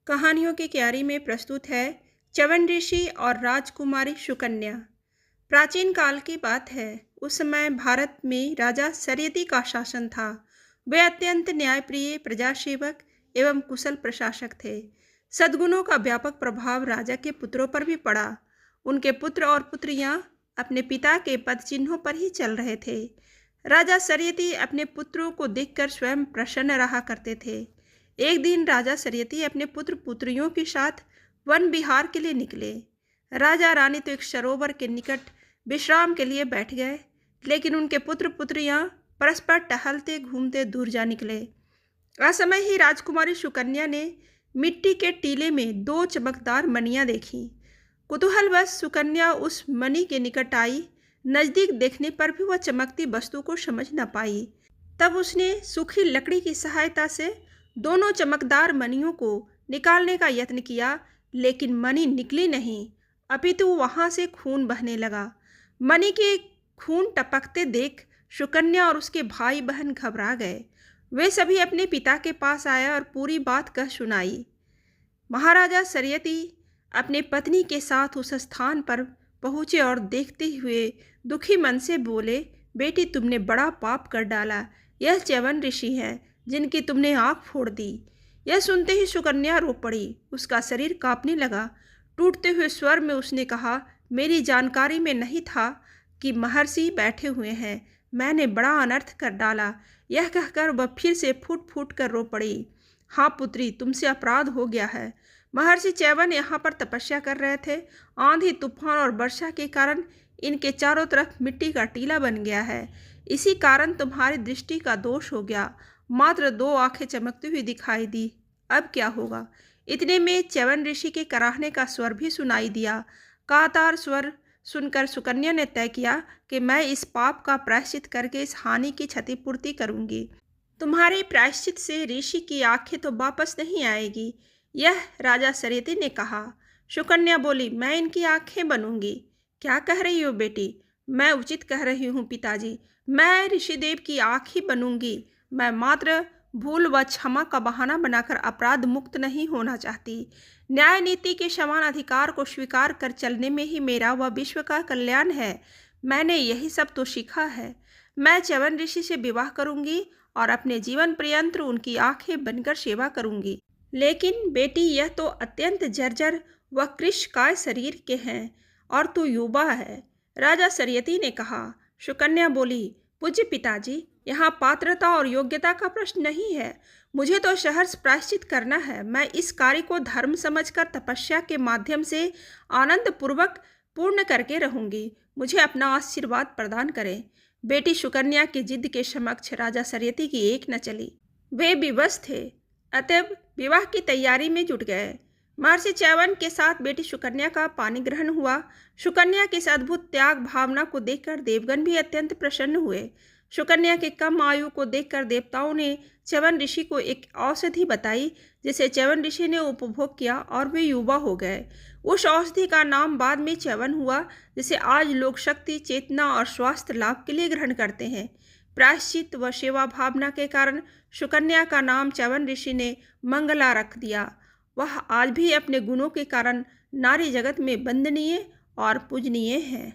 कहानियों की क्यारी में प्रस्तुत है च्यवन ऋषि और राजकुमारी सुकन्या। प्राचीन काल की बात है। उस समय भारत में राजा सत्यवती का शासन था। वे अत्यंत न्यायप्रिय, प्रजासेवक एवं कुशल प्रशासक थे। सद्गुणों का व्यापक प्रभाव राजा के पुत्रों पर भी पड़ा। उनके पुत्र और पुत्रियां अपने पिता के पद चिन्हों पर ही चल रहे थे। राजा सत्यवती अपने पुत्रों को देखकर स्वयं प्रसन्न रहा करते थे। एक दिन राजा सत्यवती अपने पुत्र पुत्रियों के साथ वन विहार के लिए निकले। राजा रानी तो एक सरोवर के निकट विश्राम के लिए बैठ गए, लेकिन उनके पुत्र पुत्रियां परस्पर टहलते घूमते दूर जा निकले। असमय ही राजकुमारी सुकन्या ने मिट्टी के टीले में 2 चमकदार मणियां देखी। कुतूहलवश सुकन्या उस मणि के निकट आई। नजदीक देखने पर भी वह चमकती वस्तु को समझ न पाई। तब उसने सूखी लकड़ी की सहायता से दोनों चमकदार मणियों को निकालने का यत्न किया, लेकिन मणि निकली नहीं, अपितु वहां से खून बहने लगा। मणि के खून टपकते देख सुकन्या और उसके भाई बहन घबरा गए। वे सभी अपने पिता के पास आए और पूरी बात कह सुनाई। महाराजा सत्यवती अपने पत्नी के साथ उस स्थान पर पहुँचे और देखते हुए दुखी मन से बोले, बेटी, तुमने बड़ा पाप कर डाला। यह च्यवन ऋषि हैं जिनकी तुमने आँख फोड़ दी। यह सुनते ही सुकन्या रो पड़ी। उसका शरीर कांपने लगा। टूटते हुए स्वर में उसने कहा, मेरी जानकारी में नहीं था कि महर्षि बैठे हुए हैं। मैंने बड़ा अनर्थ कर डाला। यह कहकर वह फिर से फूट फूट कर रो पड़ी। हाँ पुत्री, तुमसे अपराध हो गया है। महर्षि च्यवन यहाँ पर तपस्या कर रहे थे। आंधी, तूफान और वर्षा के कारण इनके चारों तरफ मिट्टी का टीला बन गया है। इसी कारण तुम्हारी दृष्टि का दोष हो गया। मात्र 2 आंखें चमकती हुई दिखाई दी। अब क्या होगा? इतने में च्यवन ऋषि के कराहने का स्वर भी सुनाई दिया। कातर स्वर सुनकर सुकन्या ने तय किया कि मैं इस पाप का प्रायश्चित करके इस हानि की क्षतिपूर्ति करूंगी। तुम्हारे प्रायश्चित से ऋषि की आंखें तो वापस नहीं आएगी, यह राजा सत्यवती ने कहा। सुकन्या बोली, मैं इनकी आंखें बनूंगी। क्या कह रही हो बेटी? मैं उचित कह रही हूँ पिताजी। मैं ऋषिदेव की आँख ही बनूंगी। मैं मात्र भूल व क्षमा का बहाना बनाकर अपराध मुक्त नहीं होना चाहती। न्याय नीति के समान अधिकार को स्वीकार कर चलने में ही मेरा व विश्व का कल्याण है। मैंने यही सब तो सीखा है। मैं च्यवन ऋषि से विवाह करूंगी और अपने जीवन पर्यंत उनकी आंखें बनकर सेवा करूंगी। लेकिन बेटी, यह तो अत्यंत जर्जर व कृशकाय शरीर के हैं और तू युवा है, राजा सत्यवती ने कहा। सुकन्या बोली, पूज्य पिताजी, यहाँ पात्रता और योग्यता का प्रश्न नहीं है। मुझे तो सहर्ष प्रायश्चित करना है। मैं इस कार्य को धर्म समझकर तपस्या के माध्यम से आनंद पूर्वक पूर्ण करके रहूंगी। मुझे अपना आशीर्वाद प्रदान करें। बेटी सुकन्या की जिद के समक्ष राजा सत्यवती की एक न चली। वे विवश थे, अतएव विवाह की तैयारी में जुट गए। महर्षि च्यवन के साथ बेटी सुकन्या का पानी ग्रहण हुआ। सुकन्या की इस अद्भुत त्याग भावना को देखकर देवगण भी अत्यंत प्रसन्न हुए। सुकन्या के कम आयु को देखकर देवताओं ने च्यवन ऋषि को एक औषधि बताई, जिसे च्यवन ऋषि ने उपभोग किया और वे युवा हो गए। उस औषधि का नाम बाद में च्यवन हुआ, जिसे आज लोग शक्ति, चेतना और स्वास्थ्य लाभ के लिए ग्रहण करते हैं। प्रायश्चित व सेवा भावना के कारण सुकन्या का नाम च्यवन ऋषि ने मंगला रख दिया। वह आज भी अपने गुणों के कारण नारी जगत में वंदनीय और पूजनीय है।